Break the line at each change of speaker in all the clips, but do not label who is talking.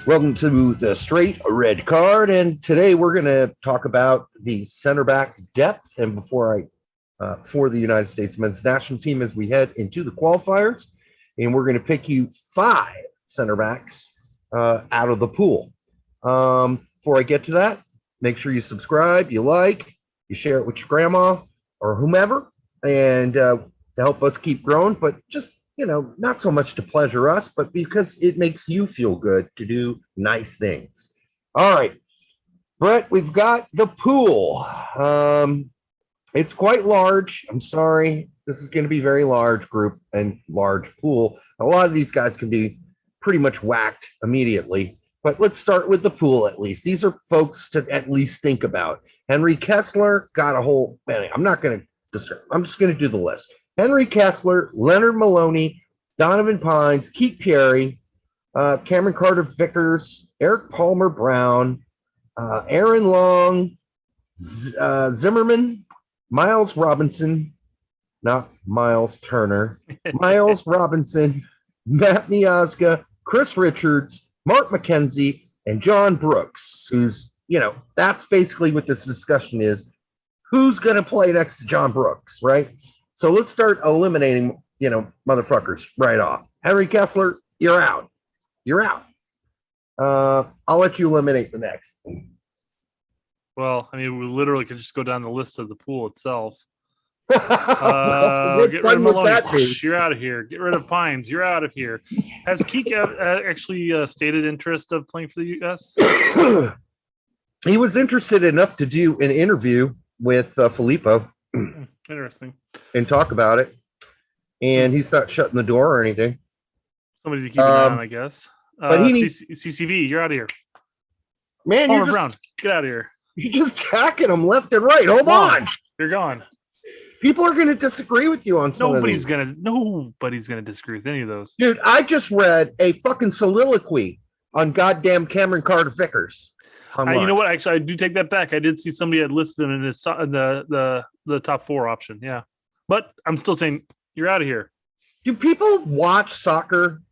Welcome to the Straight Red Card, and today we're going to talk about the center back depth. And for the United States men's national team as we head into the qualifiers, and we're going to pick you 5 center backs out of the pool. Before I get to that, make sure you subscribe, you like, you share it with your grandma or whomever, and to help us keep growing. But just not so much to pleasure us, but because it makes you feel good to do nice things. All right, Brett, we've got the pool. It's quite large. I'm sorry. This is going to be a very large group and large pool. A lot of these guys can be pretty much whacked immediately, but let's start with the pool at least. These are folks to at least think about. Henry Kessler got a whole, I'm not going to disturb. I'm just going to do the list. Henry Kessler, Leonard Maloney, Donovan Pines, Keith Perry, Cameron Carter-Vickers, Eric Palmer-Brown, Aaron Long, Zimmerman, Miles Robinson, not Miles Turner, Miles Robinson, Matt Miazga, Chris Richards, Mark McKenzie, and John Brooks, who's, that's basically what this discussion is. Who's going to play next to John Brooks, right? So let's start eliminating, motherfuckers right off. Henry Kessler, you're out. You're out. I'll let you eliminate the next.
Well, we literally could just go down the list of the pool itself.
Get
rid of Maloney. You're out of here. Get rid of Pines. You're out of here. Has Keek actually stated interest of playing for the U.S.?
He was interested enough to do an interview with Filippo.
Interesting.
And talk about it. And he's not shutting the door or anything.
Somebody to keep an eye on, I guess.
But he needs
CCV, you're out of here.
Man,
Palmer Brown, get out of here.
You're just attacking him left and right. Hold on.
You're gone.
People are going to disagree with you on some
Nobody's going to disagree with any of those.
Dude, I just read a fucking soliloquy on goddamn Cameron Carter-Vickers.
You know what? Actually, I do take that back. I did see somebody had listed him in his the top 4 option. Yeah. But I'm still saying you're out of here.
Do people watch soccer?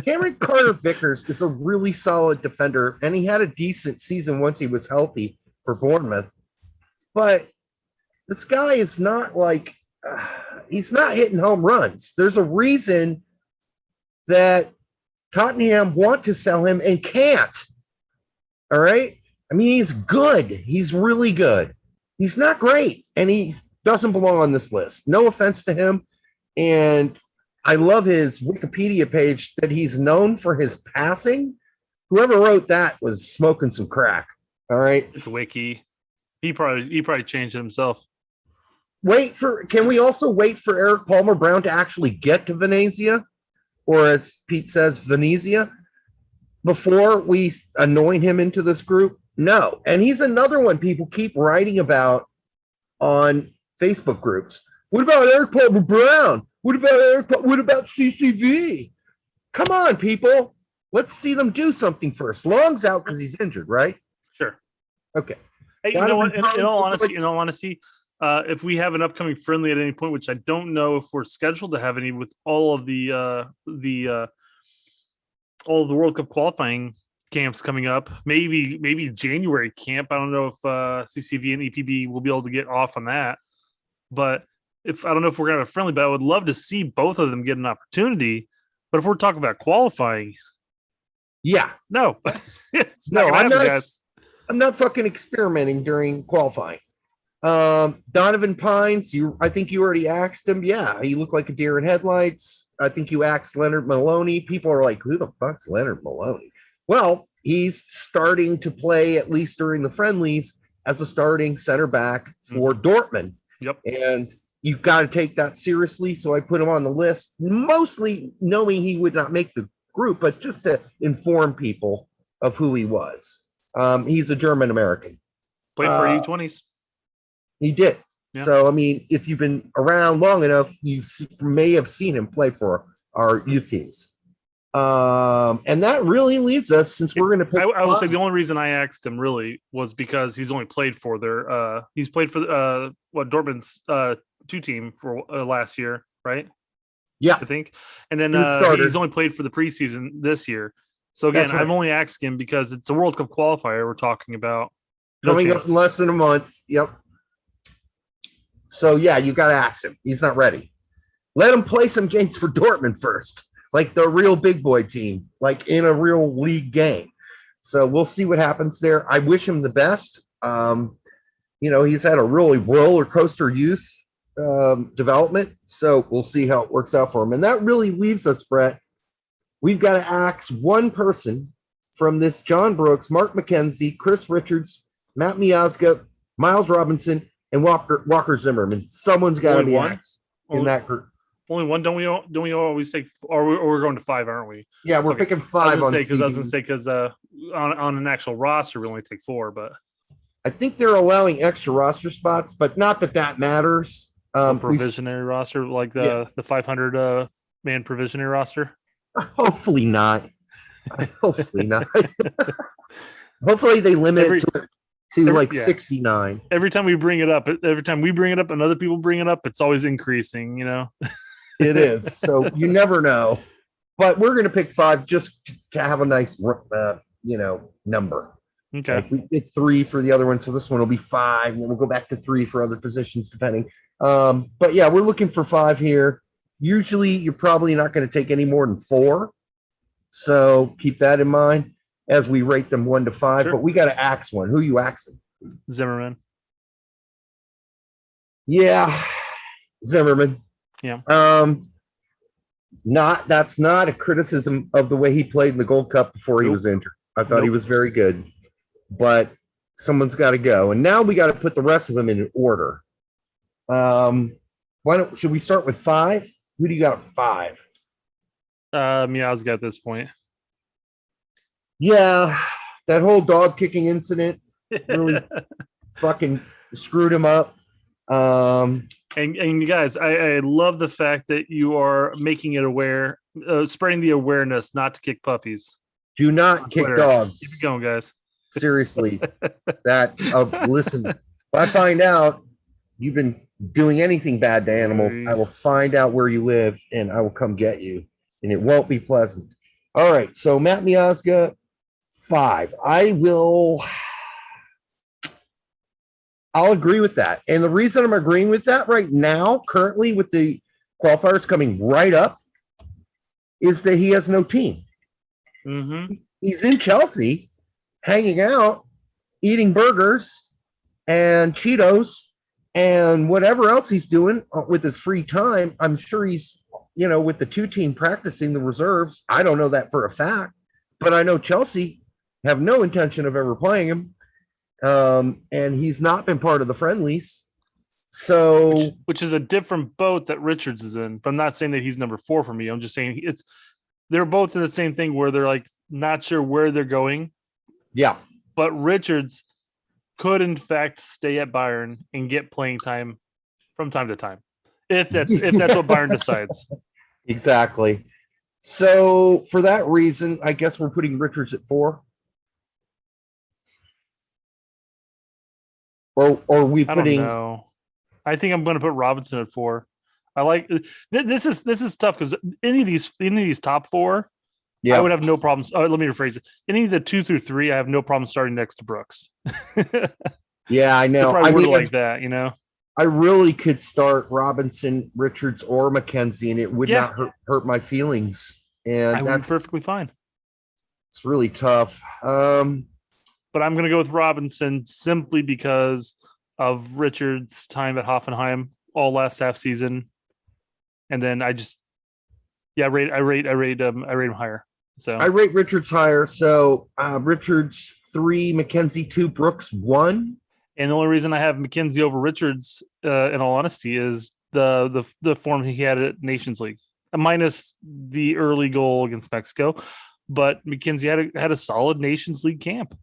Cameron Carter-Vickers is a really solid defender, and he had a decent season once he was healthy for Bournemouth. But this guy is not he's not hitting home runs. There's a reason that Tottenham want to sell him and can't. All right? He's good. He's really good. He's not great, and he doesn't belong on this list. No offense to him. And I love his Wikipedia page that he's known for his passing. Whoever wrote that was smoking some crack. All right.
It's wiki. He probably changed it himself.
Can we also wait for Eric Palmer-Brown to actually get to Venezia? Or as Pete says, Venezia, before we anoint him into this group? No. And he's another one people keep writing about on Facebook groups. What about Eric Palmer-Brown? What about CCV? Come on, people. Let's see them do something first. Long's out because he's injured, right?
Sure.
Okay.
Hey, you know what? In all honesty, if we have an upcoming friendly at any point, which I don't know if we're scheduled to have any with all of the World Cup qualifying camps coming up, maybe January camp. I don't know if CCV and EPB will be able to get off on that, but I don't know if we're gonna have a friendly, but I would love to see both of them get an opportunity. But if we're talking about qualifying, no,
I'm not fucking experimenting during qualifying. Donovan Pines, I think you already asked him. Yeah, he looked like a deer in headlights. I think you asked Leonard Maloney. People are like, who the fuck's Leonard Maloney? Well, he's starting to play, at least during the friendlies, as a starting center back for Dortmund.
Yep.
And you've got to take that seriously. So I put him on the list, mostly knowing he would not make the group, but just to inform people of who he was. He's a German American.
Played for U20s.
He did.
Yeah.
So, if you've been around long enough, you may have seen him play for our youth teams. And that really leads us, since we're going to pick.
I will say the only reason I asked him really was because he's only played for he's played for Dortmund's 2 team for last year, right?
Yeah,
I think. And then he's only played for the preseason this year. So again,
That's right.
I've only asked him because it's a World Cup qualifier we're talking about. No
Coming up
chance.
in less than a month. Yep. So yeah, you got to axe him. He's not ready. Let him play some games for Dortmund first, like the real big boy team, like in a real league game. So we'll see what happens there. I wish him the best. He's had a really roller coaster youth development. So we'll see how it works out for him. And that really leaves us, Brett. We've got to axe one person from this: John Brooks, Mark McKenzie, Chris Richards, Matt Miazga, Miles Robinson, and Walker Zimmerman. Someone's got to be axed in that group.
Only one? Don't we always take? Or we're going to 5, aren't we?
Yeah, we're picking 5 on
because I was going to say because on an actual roster we only take 4, but
I think they're allowing extra roster spots, but not that matters.
Provisionary roster, like the 500 man provisionary roster.
Hopefully not. Hopefully not. Hopefully they limit it to 69.
Every time we bring it up, and other people bring it up, it's always increasing.
It is. So you never know. But we're going to pick 5 just to have a nice, number.
Okay.
Like we picked 3 for the other one, so this one will be 5, and then we'll go back to 3 for other positions, depending. But yeah, we're looking for 5 here. Usually, you're probably not going to take any more than 4, so keep that in mind as we rate them 1 to 5.
Sure.
But we got to axe one. Who are you axing?
Zimmerman.
Yeah, Zimmerman.
Yeah.
That's not a criticism of the way he played in the Gold Cup before he was injured. I thought he was very good, but someone's got to go. And now we got to put the rest of them in order. Should we start with 5? Who do you got at 5?
Miazga at this point.
Yeah, that whole dog kicking incident really fucking screwed him up.
And you guys, I love the fact that you are making it aware, spreading the awareness not to kick puppies.
Do not kick dogs.
Keep it going, guys.
Seriously, listen. If I find out you've been doing anything bad to animals, I will find out where you live and I will come get you, and it won't be pleasant. All right, so Matt Miazga, 5. I'll agree with that. And the reason I'm agreeing with that right now, currently with the qualifiers coming right up, is that he has no team.
Mm-hmm.
He's in Chelsea, hanging out, eating burgers and Cheetos and whatever else he's doing with his free time. I'm sure he's, with the 2 team practicing the reserves. I don't know that for a fact, but I know Chelsea have no intention of ever playing him. And he's not been part of the friendlies. So,
which is a different boat that Richards is in. But I'm not saying that he's number 4 for me. I'm just saying they're both in the same thing where they're like not sure where they're going.
Yeah.
But Richards could in fact stay at Bayern and get playing time from time to time. If that's what Bayern decides.
Exactly. So for that reason, I guess we're putting Richards at 4. Or are we putting?
I don't know. I think I'm going to put Robinson at 4. I like this is tough because any of these top 4, I would have no problems. Let me rephrase it. Any of the 2 through 3, I have no problem starting next to Brooks.
Yeah, I know.
I mean, like that,
I really could start Robinson, Richards, or McKenzie, and it would not hurt my feelings. And
that's perfectly fine.
It's really tough.
But I'm going to go with Robinson simply because of Richards' time at Hoffenheim all last half season, and then I rate him higher. So
I rate Richards higher. So Richards 3, McKenzie 2, Brooks 1.
And the only reason I have McKenzie over Richards, in all honesty, is the form he had at Nations League, minus the early goal against Mexico. But McKenzie had a solid Nations League camp.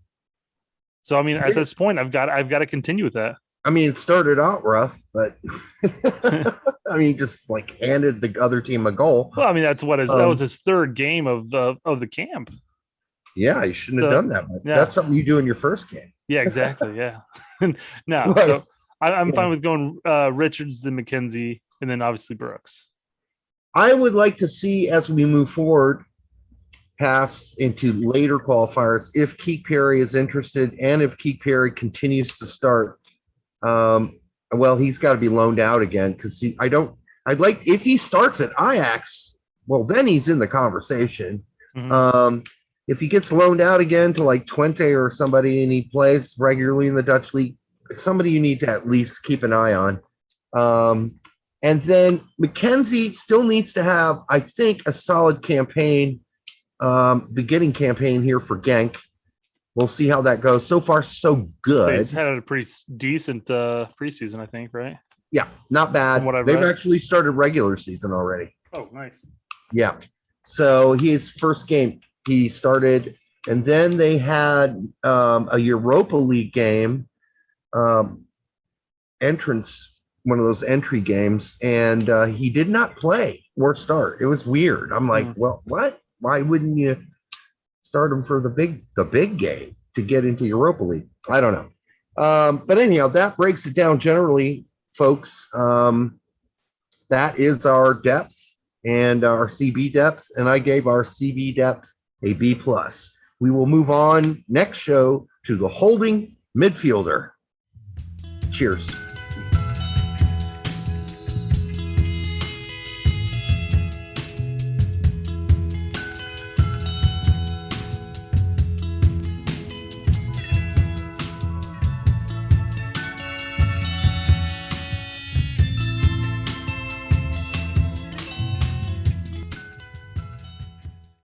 So I mean, at this point, I've got to continue with that.
I mean, it started out rough, but I mean, just like handed the other team a goal.
Well, I mean, that was his 3rd game of the camp.
Yeah, you shouldn't have done that. Yeah. That's something you do in your first game.
Yeah, exactly. Yeah. No, so I'm fine with going Richards, then McKenzie, and then obviously Brooks.
I would like to see as we move forward pass into later qualifiers if Keek Perry is interested, and if Keek Perry continues to start. Well, he's got to be loaned out again because I'd like if he starts at Ajax, well, then he's in the conversation.
Mhm.
If he gets loaned out again to like Twente or somebody and he plays regularly in the Dutch league, it's somebody you need to at least keep an eye on. And then McKenzie still needs to have, I think, a solid campaign, beginning campaign here for Genk. We'll see how that goes. So far, so
So he's
good.
had a pretty decent preseason, I think, right?
Yeah, not bad.
From what I've
They've
read.
actually started regular season already.
Oh, nice.
Yeah. So his first game he started, and then they had a Europa League game, entrance, one of those entry games, and he did not play or start. It was weird. I'm like, well, what? Why wouldn't you start him for the big game to get into Europa League? I don't know. But anyhow, that breaks it down generally, folks. That is our depth and our CB depth, and I gave our CB depth a B plus. We will move on next show to the holding midfielder. Cheers.